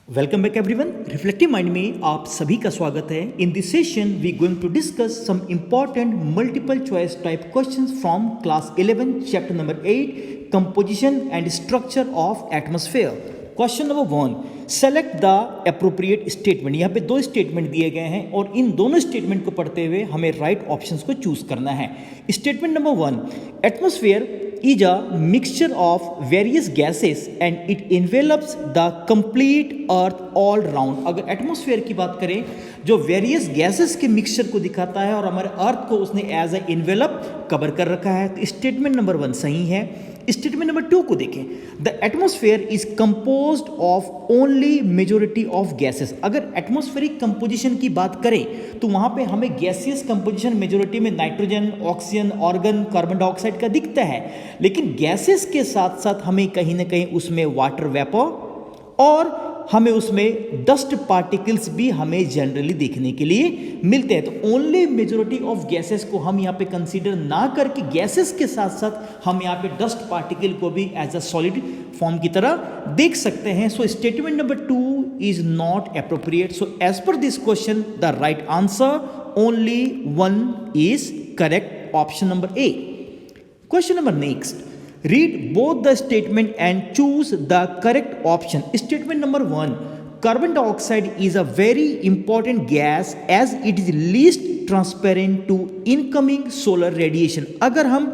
Welcome back everyone. Reflective mind में आप सभी का स्वागत है। In this session we going to discuss some important multiple choice type questions from class 11 chapter number 8 composition and structure of atmosphere. Question number 1, select the appropriate statement. यहाँ पे दो statement दिए गए हैं और इन दोनों स्टेटमेंट को पढ़ते हुए हमें राइट ऑप्शंस को चूज करना है। Statement number 1, atmosphere is a mixture of various gases and it envelops the complete earth all round। अगर एटमॉस्फेयर की बात करें जो वेरियस गैसेस के मिक्सचर को दिखाता है और हमारे अर्थ को उसने एज ए इन्वेलप कवर कर रखा है, तो स्टेटमेंट नंबर 1 सही है। स्टेटमेंट नंबर 2 को देखें, the atmosphere is composed of only majority of gases. अगर एटमॉस्फेरिक कंपोजिशन की बात करें तो वहां पे हमें गैसियस कंपोजिशन मेजोरिटी में nitrogen, oxygen, organ, carbon dioxide का दिखता है, लेकिन गैसेस के साथ साथ हमें कहीं ना कहीं उसमें वाटर वेपर और हमें उसमें डस्ट पार्टिकल्स भी हमें जनरली देखने के लिए मिलते हैं। तो ओनली मेजॉरिटी ऑफ गैसेस को हम यहाँ पे कंसीडर ना करके गैसेस के साथ साथ हम यहाँ पे डस्ट पार्टिकल को भी एज अ सॉलिड फॉर्म की तरह देख सकते हैं। So statement number 2 is not appropriate. So as per this question the right answer only 1 is correct, option number A. Question number next, read both the statement and choose the correct option। statement number 1, carbon dioxide is a very important gas as it is least transparent to incoming solar radiation। अगर हम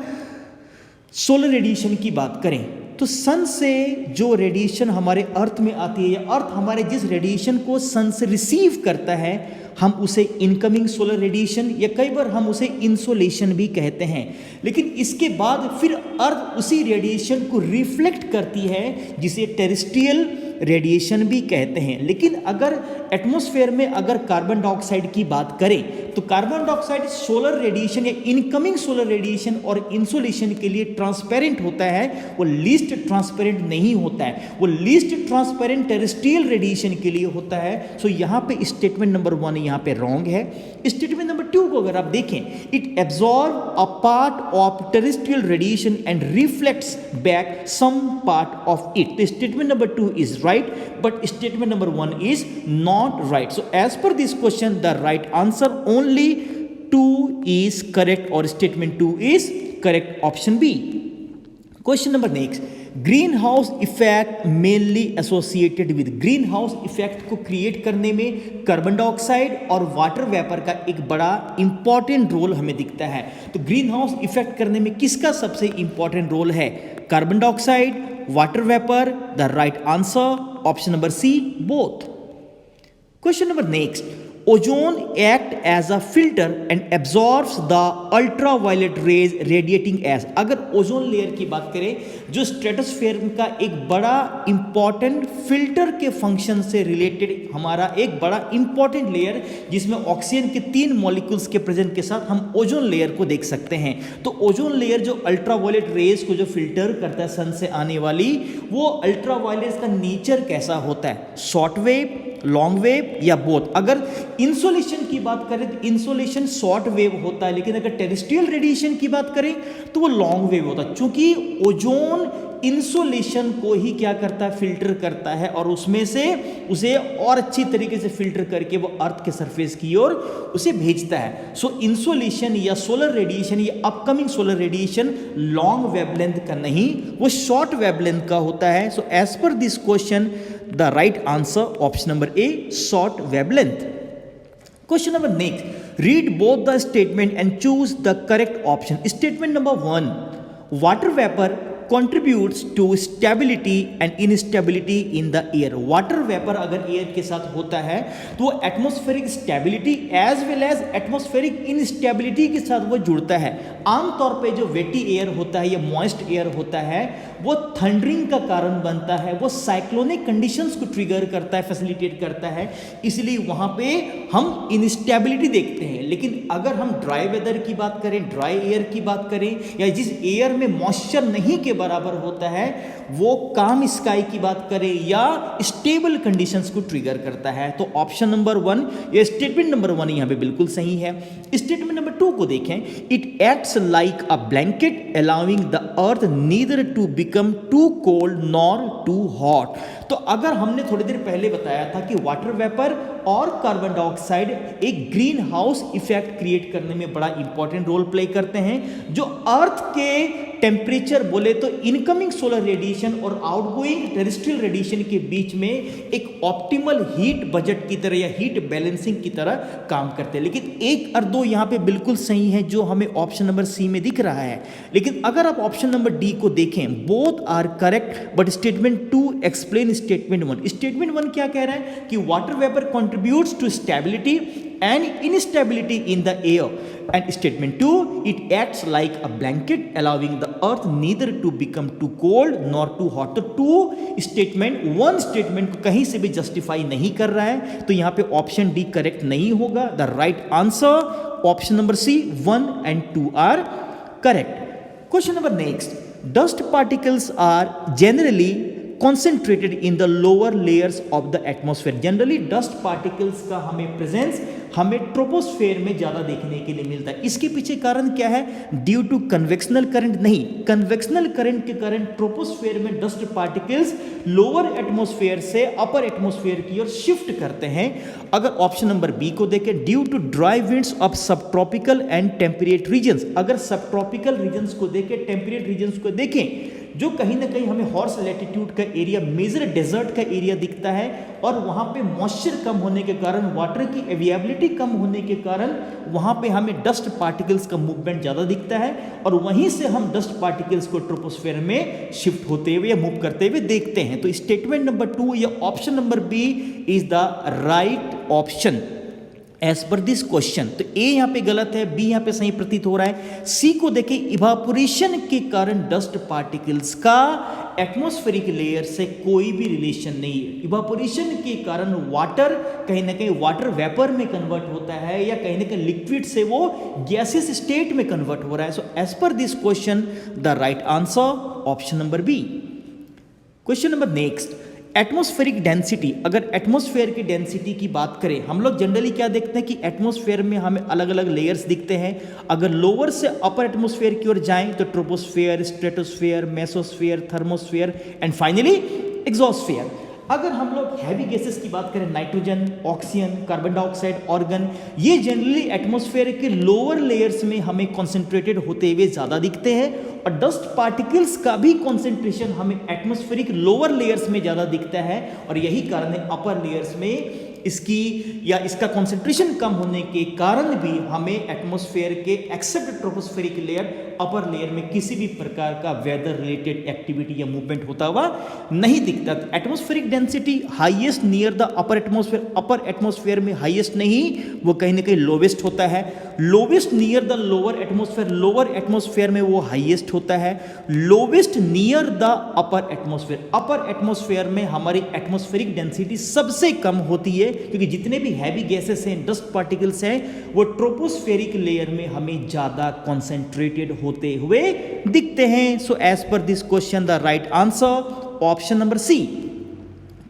solar radiation की बात करें तो सन से जो radiation हमारे अर्थ में आती है या अर्थ हमारे जिस रेडिएशन को सन से रिसीव करता है हम उसे इनकमिंग सोलर रेडिएशन या कई बार हम उसे इंसोलेशन भी कहते हैं। लेकिन इसके बाद फिर अर्थ उसी रेडिएशन को रिफ्लेक्ट करती है जिसे टेरेस्ट्रियल रेडिएशन भी कहते हैं। लेकिन अगर एटमॉस्फेयर में अगर कार्बन डाइऑक्साइड की बात करें तो कार्बन डाइऑक्साइड सोलर रेडिएशन या इनकमिंग सोलर रेडिएशन और इंसोलेशन के लिए ट्रांसपेरेंट होता है, वो लीस्ट ट्रांसपेरेंट नहीं होता है, वो लीस्ट ट्रांसपेरेंट टेरेस्ट्रियल रेडिएशन के लिए होता है। सो यहाँ पे स्टेटमेंट नंबर 1 यहाँ पे रॉन्ग है। स्टेटमेंट नंबर 2 को अगर आप देखें, it absorb a part of terrestrial radiation and reflects back some part of it. तो statement number 2 is right, but statement number 1 is not right। So as per this question the right answer only 2 is correct or statement 2 is correct, option B। Question number next, green house effect mainly associated with. Green house effect को create करने में carbon dioxide और water vapour का एक बड़ा important role हमें दिखता है। तो ग्रीन हाउस इफेक्ट करने में किसका सबसे इंपॉर्टेंट रोल है? Carbon dioxide, water vapour. The right answer option number C, both. Question number next, ozone act as a filter and absorbs the ultraviolet rays radiating as. अगर ozone layer की बात करें जो स्ट्रेटोस्फेयर का एक बड़ा important filter के function से रिलेटेड हमारा एक बड़ा इंपॉर्टेंट लेयर जिसमें ऑक्सीजन के 3 मॉलिक्यूल्स के प्रेजेंट के साथ हम ओजोन लेयर को देख सकते हैं। तो ओजोन लेयर जो अल्ट्रावायलेट रेज को जो फिल्टर करता है सन से आने वाली, वो अल्ट्रावायलेट का नेचर कैसा होता है? शॉर्ट वेव, लॉन्ग वेव या बोथ? अगर इंसोलेशन की बात करें तो इंसोलेशन शॉर्ट वेव होता है, लेकिन अगर टेरेस्ट्रियल रेडिएशन की बात करें तो वो लॉन्ग वेव होता है, क्योंकि ओजोन इंसोलेशन को ही क्या करता है? फिल्टर करता है और उसमें से उसे और अच्छी तरीके से फिल्टर करके वो अर्थ के सरफेस की ओर उसे भेजता है। सो इंसोलेशन या सोलर रेडिएशन या upcoming solar radiation long wavelength का नहीं, वो शॉर्ट वेवलेंथ का होता है। So as per this question the right answer option number A, short wavelength. Question number next, read both the statement and choose the correct option। Statement number 1, water vapor contributes to stability and instability in the air। Water vapour अगर air के साथ होता है तो वो atmospheric stability as well as atmospheric instability के साथ वो जुड़ता है। आमतौर पे जो वेटी एयर होता है या मॉइस्ट एयर होता है वो थंडरिंग का कारण बनता है, वो साइक्लोनिक कंडीशंस को ट्रिगर करता है, फैसिलिटेट करता है, इसलिए वहाँ पे हम इनस्टेबिलिटी देखते हैं। लेकिन अगर हम ड्राई वेदर की बात करें, ड्राई एयर की बात करें या जिस एयर में मॉइस्चर नहीं के बराबर होता है वो काम स्काई की बात करें या स्टेबल कंडीशंस को ट्रिगर करता है। तो ऑप्शन नंबर 1 या स्टेटमेंट नंबर 1 यहाँ पे बिल्कुल सही है। स्टेटमेंट नंबर 2 को देखें, it acts like a blanket allowing the earth neither too become too cold nor too hot. तो अगर हमने थोड़ी देर पहले बताया था कि वाटर वेपर और कार्बन डाइऑक्साइड एक ग्रीन हाउस इफेक्ट क्रिएट करने में बड़ा इंपॉर्टेंट रोल प्ले करते हैं, जो अर्थ के टेम्परेचर बोले तो इनकमिंग सोलर रेडिएशन और आउटगोइंग टेरेस्ट्रियल रेडिएशन के बीच में एक ऑप्टिमल हीट बजट की तरह या हीट बैलेंसिंग की तरह काम करते हैं। लेकिन एक और दो यहाँ पे बिल्कुल सही है जो हमें ऑप्शन नंबर सी में दिख रहा है। लेकिन अगर आप ऑप्शन नंबर डी को देखें, both are correct but statement 2 explain statement 1। Statement 1 क्या कह रहा है कि water vapour contributes to stability and instability in the air, and statement 2 it acts like a blanket allowing the earth neither to become too cold nor too hot। तो 2 statement 1 statement को कहीं से भी जस्टिफाई नहीं कर रहा है, तो यहां पे ऑप्शन डी करेक्ट नहीं होगा। The right answer option number C 1 and 2 are correct. Question number next, dust particles are generally concentrated in the lower layers of the atmosphere। Generally dust particles का हमें प्रेजेंस हमें troposphere में ज्यादा देखने के लिए मिलता है। इसके पीछे कारण क्या है? ड्यू टू कन्वेक्शनल करंट नहीं, कन्वेक्शनल करंट के कारण ट्रोपोस्फेयर में डस्ट पार्टिकल्स लोअर एटमॉस्फेयर से अपर एटमॉस्फेयर की ओर शिफ्ट करते हैं। अगर ऑप्शन नंबर बी को देखें, due to dry winds of sub tropical and temperate regions. अगर सब ट्रॉपिकल रीजन्स को देखें, टेम्परेट रीजन्स को देखें, जो कहीं ना कहीं हमें हॉर्स लैटिट्यूड का एरिया, मेजर डेजर्ट का एरिया दिखता है, और वहां पे मॉइस्चर कम होने के कारण, वाटर की अवेलेबिलिटी कम होने के कारण वहां पे हमें डस्ट पार्टिकल्स का मूवमेंट ज्यादा दिखता है, और वहीं से हम डस्ट पार्टिकल्स को ट्रोपोस्फेयर में शिफ्ट होते हुए या मूव करते हुए देखते हैं। तो स्टेटमेंट नंबर 2 या option number B is the right option as per this question. तो ए यहां पे गलत है, बी यहां पे सही प्रतीत हो रहा है। सी को देखें, इवापोरेशन के कारण डस्ट पार्टिकल्स का एटमॉस्फेरिक लेयर से कोई भी रिलेशन नहीं है। इवापोरेशन के कारण वाटर कहीं ना कहीं वाटर वेपर में कन्वर्ट होता है, या कहीं ना कहीं लिक्विड से वो गैसियस स्टेट में कन्वर्ट हो रहा है। So as per this question the right answer option number B. Question number next, atmospheric density. अगर एटमॉस्फेयर की डेंसिटी की बात करें, हम लोग जनरली क्या देखते हैं कि एटमॉस्फेयर में हमें अलग अलग लेयर्स दिखते हैं। अगर लोअर से अपर एटमॉस्फेयर की ओर जाएं तो troposphere, stratosphere, mesosphere, thermosphere and finally exosphere. अगर हम लोग हैवी गैसेस की बात करें, nitrogen, oxygen, carbon dioxide, organ, ये जनरली एटमॉस्फेयर के लोअर लेयर्स में हमें कॉन्सेंट्रेटेड होते हुए ज़्यादा दिखते हैं, और डस्ट पार्टिकल्स का भी कॉन्सेंट्रेशन हमें एटमॉस्फेरिक लोअर लेयर्स में ज़्यादा दिखता है, और यही कारण है अपर लेयर्स में इसकी या इसका कॉन्सेंट्रेशन कम होने के कारण भी हमें एटमॉस्फेयर के except tropospheric layer, upper layer में किसी भी प्रकार का वेदर रिलेटेड एक्टिविटी या मूवमेंट होता हुआ नहीं दिखता। Atmospheric density highest near the upper atmosphere, upper atmosphere में हाईएस्ट नहीं, वो कहीं ना कहीं लोवेस्ट होता है। Lowest near the lower atmosphere, lower atmosphere में वो हाईएस्ट होता है। Lowest near the upper atmosphere, upper atmosphere में हमारी एटमॉस्फेरिक डेंसिटी सबसे कम होती है, क्योंकि जितने भी हैवी गैसेस हैं, डस्ट पार्टिकल्स हैं, वो ट्रोपोस्फेरिक लेयर में हमें ज्यादा कॉन्सेंट्रेटेड होते हुए दिखते हैं। So as per this question the right answer option number C.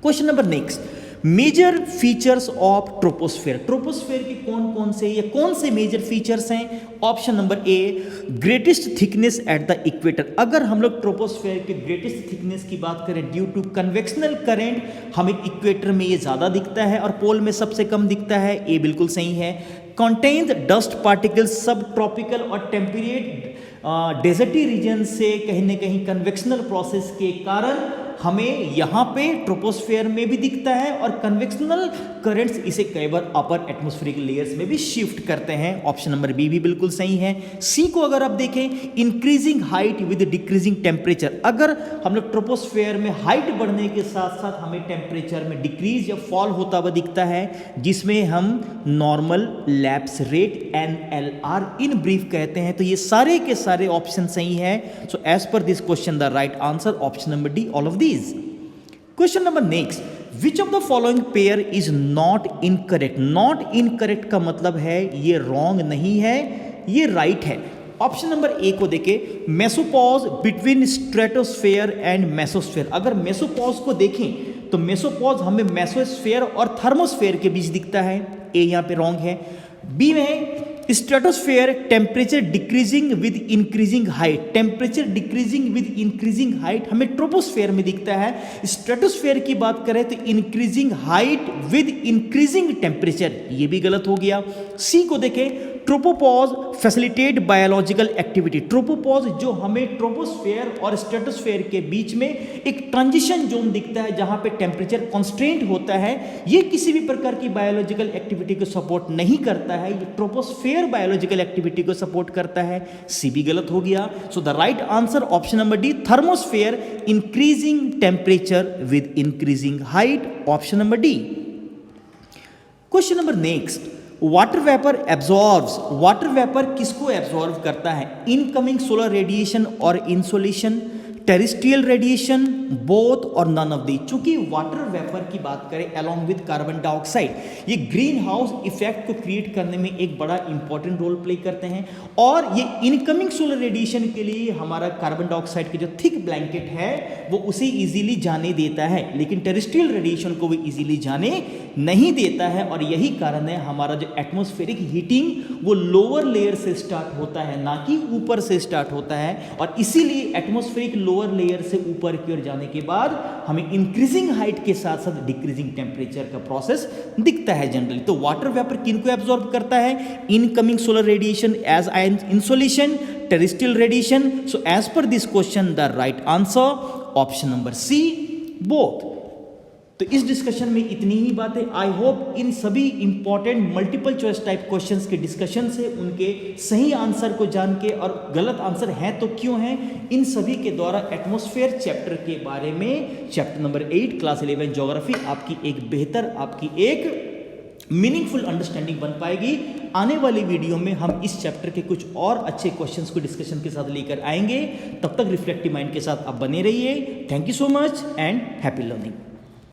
Question number next, major features of troposphere. Troposphere के कौन कौन से या कौन से मेजर फीचर्स हैं? Option number A, greatest thickness at the equator. अगर हम लोग ट्रोपोस्फेयर के ग्रेटेस्ट थिकनेस की बात करें, ड्यू टू कन्वेक्शनल करंट हमें इक्वेटर में ये ज्यादा दिखता है और पोल में सबसे कम दिखता है। ए बिल्कुल सही है। कंटेन्स डस्ट पार्टिकल्स सब ट्रॉपिकल और टेम्परेट डेजर्टी रीजन से कहीं ना कहीं कन्वेक्शनल प्रोसेस के कारण हमें यहाँ पे ट्रोपोस्फेयर में भी दिखता है, और कन्वेक्शनल करंट्स इसे कई बार अपर एटमॉस्फेरिक लेयर्स में भी शिफ्ट करते हैं। ऑप्शन नंबर बी भी बिल्कुल सही है। सी को अगर आप देखें, increasing height with decreasing temperature. अगर हम लोग ट्रोपोस्फेयर में हाइट बढ़ने के साथ साथ हमें टेम्परेचर में डिक्रीज या फॉल होता हुआ दिखता है, जिसमें हम normal lapse rate NLR in brief कहते हैं। तो ये सारे के सारे ऑप्शन सही है। So as per this question the right answer option number D, all of question number next, which of the following pair is not incorrect. Not incorrect का मतलब है ये रॉन्ग नहीं है, ये राइट है। ऑप्शन नंबर ए को देखें, mesopause between stratosphere and mesosphere. अगर मेसोपॉज को देखें तो मेसोपॉज हमें मेसोस्फेयर और थर्मोस्फेयर के बीच दिखता है, ए यहाँ पे रॉन्ग है। बी में stratosphere temperature decreasing with increasing height, temperature decreasing with increasing height हमें ट्रोपोस्फेयर में दिखता है। स्ट्रेटोस्फेयर की बात करें तो increasing height with increasing temperature, ये भी गलत हो गया। सी को देखें, tropopause facilitate biological activity, tropopause जो हमें ट्रोपोस्फेयर और स्ट्रेटोस्फेयर के बीच में एक ट्रांजिशन जोन दिखता है जहां पे टेम्परेचर कांस्टेंट होता है, ये किसी भी प्रकार की बायोलॉजिकल एक्टिविटी को सपोर्ट नहीं करता है, ये ट्रोपोस्फेयर बायोलॉजिकल एक्टिविटी को सपोर्ट करता है। सी भी गलत हो गया। So the right answer option number D, thermosphere increasing temperature with increasing height, option number D. Question number next, water vapour absorbs, water vapour किसको एब्जॉर्ब करता है? इनकमिंग सोलर रेडिएशन और इंसोलेशन, टेरेस्ट्रियल रेडिएशन, बोथ और none of the. चूंकि water vapour की बात करें along with carbon dioxide, ये ग्रीन हाउस इफेक्ट को क्रिएट करने में एक बड़ा इंपॉर्टेंट रोल प्ले करते हैं, और ये इनकमिंग सोलर रेडिएशन के लिए हमारा कार्बन डाइऑक्साइड के जो थिक ब्लैंकेट है वो उसे इजीली जाने देता है, लेकिन टेरेस्ट्रियल रेडिएशन को वो इजीली जाने नहीं देता है। और यही कारण है हमारा जो एटमॉस्फेरिक हीटिंग वो लोअर लेयर से स्टार्ट होता है, ना कि ऊपर से स्टार्ट होता है, और इसीलिए एटमॉस्फेरिक लोअर लेयर से ऊपर की ओर जाने के बाद हमें इंक्रीजिंग हाइट के साथ साथ डिक्रीजिंग टेम्परेचर का प्रोसेस दिखता है जनरली। तो वाटर वेपर किनको एब्जॉर्ब करता है? Incoming solar radiation as insolation, terrestrial radiation. So as per this question the right answer option number C, both. तो इस डिस्कशन में इतनी ही बातें। आई होप इन सभी important multiple choice type questions के डिस्कशन से उनके सही आंसर को जान के, और गलत आंसर हैं तो क्यों हैं, इन सभी के द्वारा एटमॉस्फेयर चैप्टर के बारे में, चैप्टर नंबर 8 क्लास 11 ज्योग्राफी आपकी एक बेहतर, आपकी एक मीनिंगफुल अंडरस्टैंडिंग बन पाएगी। आने वाली वीडियो में हम इस चैप्टर के कुछ और अच्छे क्वेश्चंस को डिस्कशन के साथ लेकर आएंगे। तब तक रिफ्लेक्टिव माइंड के साथ आप बने रहिए। Thank you so much and happy learning.